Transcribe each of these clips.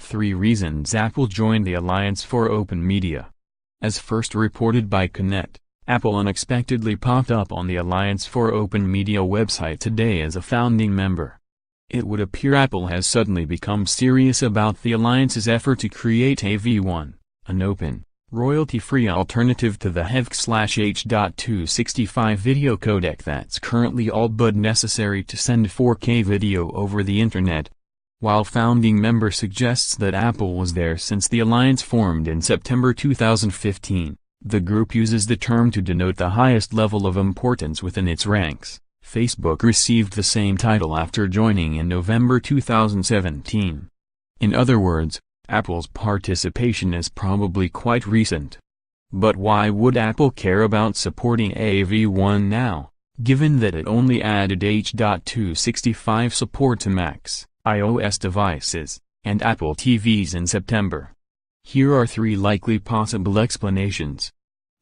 3 reasons Apple joined the Alliance for Open Media. As first reported by Connect, Apple unexpectedly popped up on the Alliance for Open Media website today as a founding member. It would appear Apple has suddenly become serious about the Alliance's effort to create AV1, an open, royalty-free alternative to the HEVC/H.265 video codec that's currently all but necessary to send 4K video over the Internet. While founding member suggests that Apple was there since the alliance formed in September 2015, the group uses the term to denote the highest level of importance within its ranks. Facebook received the same title after joining in November 2017. In other words, Apple's participation is probably quite recent. But why would Apple care about supporting AV1 now, given that it only added H.265 support to Macs, iOS devices, and Apple TVs in September? Here are 3 likely possible explanations.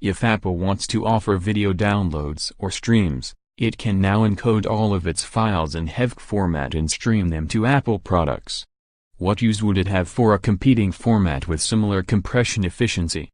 If Apple wants to offer video downloads or streams, it can now encode all of its files in HEVC format and stream them to Apple products. What use would it have for a competing format with similar compression efficiency?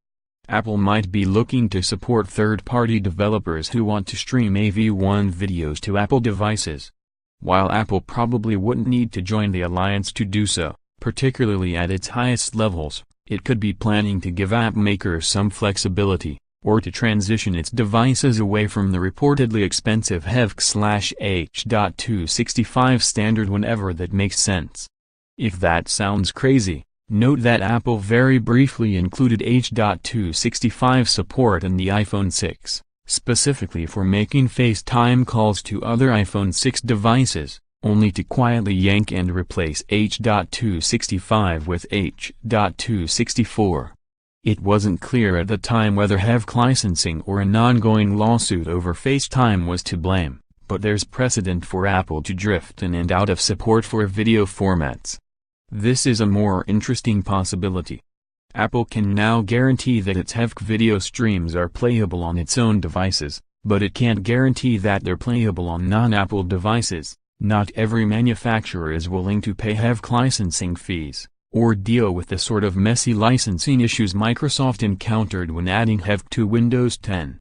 Apple might be looking to support third-party developers who want to stream AV1 videos to Apple devices. While Apple probably wouldn't need to join the alliance to do so, particularly at its highest levels, it could be planning to give app makers some flexibility, or to transition its devices away from the reportedly expensive HEVC/H.265 standard whenever that makes sense. If that sounds crazy, note that Apple very briefly included H.265 support in the iPhone 6, specifically for making FaceTime calls to other iPhone 6 devices, only to quietly yank and replace H.265 with H.264. It wasn't clear at the time whether HEVC licensing or an ongoing lawsuit over FaceTime was to blame, but there's precedent for Apple to drift in and out of support for video formats. This is a more interesting possibility. Apple can now guarantee that its HEVC video streams are playable on its own devices, but it can't guarantee that they're playable on non-Apple devices. Not every manufacturer is willing to pay HEVC licensing fees, or deal with the sort of messy licensing issues Microsoft encountered when adding HEVC to Windows 10.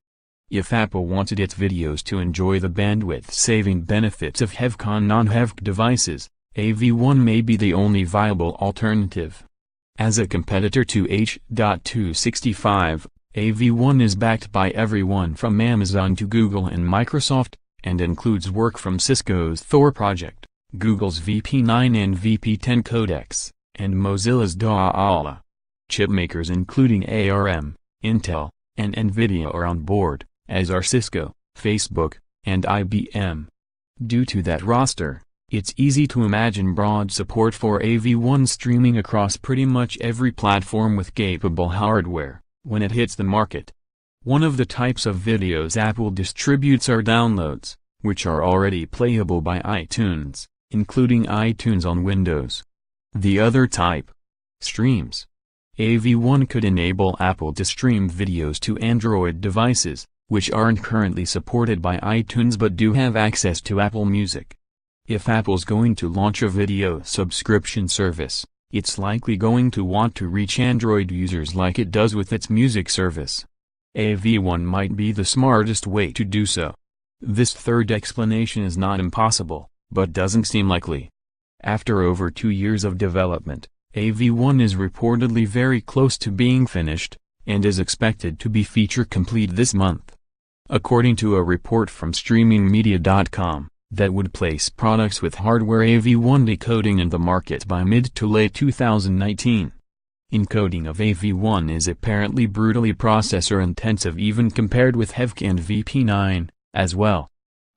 If Apple wanted its videos to enjoy the bandwidth-saving benefits of HEVC on non-HEVC devices, AV1 may be the only viable alternative. As a competitor to H.265, AV1 is backed by everyone from Amazon to Google and Microsoft, and includes work from Cisco's Thor project, Google's VP9 and VP10 codecs, and Mozilla's DAW. Chipmakers including ARM, Intel, and Nvidia are on board, as are Cisco, Facebook, and IBM. Due to that roster, it's easy to imagine broad support for AV1 streaming across pretty much every platform with capable hardware, when it hits the market. One of the types of videos Apple distributes are downloads, which are already playable by iTunes, including iTunes on Windows. The other type, streams. AV1 could enable Apple to stream videos to Android devices, which aren't currently supported by iTunes but do have access to Apple Music. If Apple's going to launch a video subscription service, it's likely going to want to reach Android users like it does with its music service. AV1 might be the smartest way to do so. This third explanation is not impossible, but doesn't seem likely. After over 2 years of development, AV1 is reportedly very close to being finished, and is expected to be feature complete this month. According to a report from StreamingMedia.com, that would place products with hardware AV1 decoding in the market by mid to late 2019. Encoding of AV1 is apparently brutally processor-intensive even compared with HEVC and VP9, as well.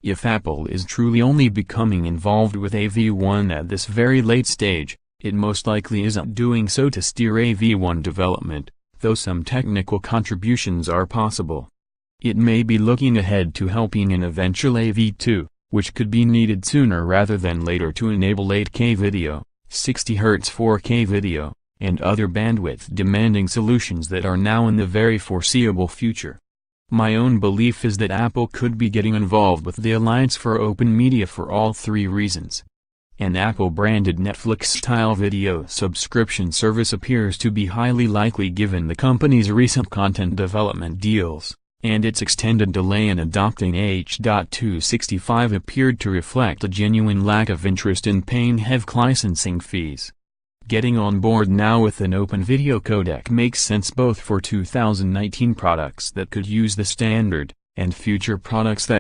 If Apple is truly only becoming involved with AV1 at this very late stage, it most likely isn't doing so to steer AV1 development, though some technical contributions are possible. It may be looking ahead to helping an eventual AV2, which could be needed sooner rather than later to enable 8K video, 60Hz 4K video, and other bandwidth-demanding solutions that are now in the very foreseeable future. My own belief is that Apple could be getting involved with the Alliance for Open Media for all 3 reasons. An Apple-branded Netflix-style video subscription service appears to be highly likely given the company's recent content development deals, and its extended delay in adopting H.265 appeared to reflect a genuine lack of interest in paying heavy licensing fees. Getting on board now with an open video codec makes sense both for 2019 products that could use the standard, and future products that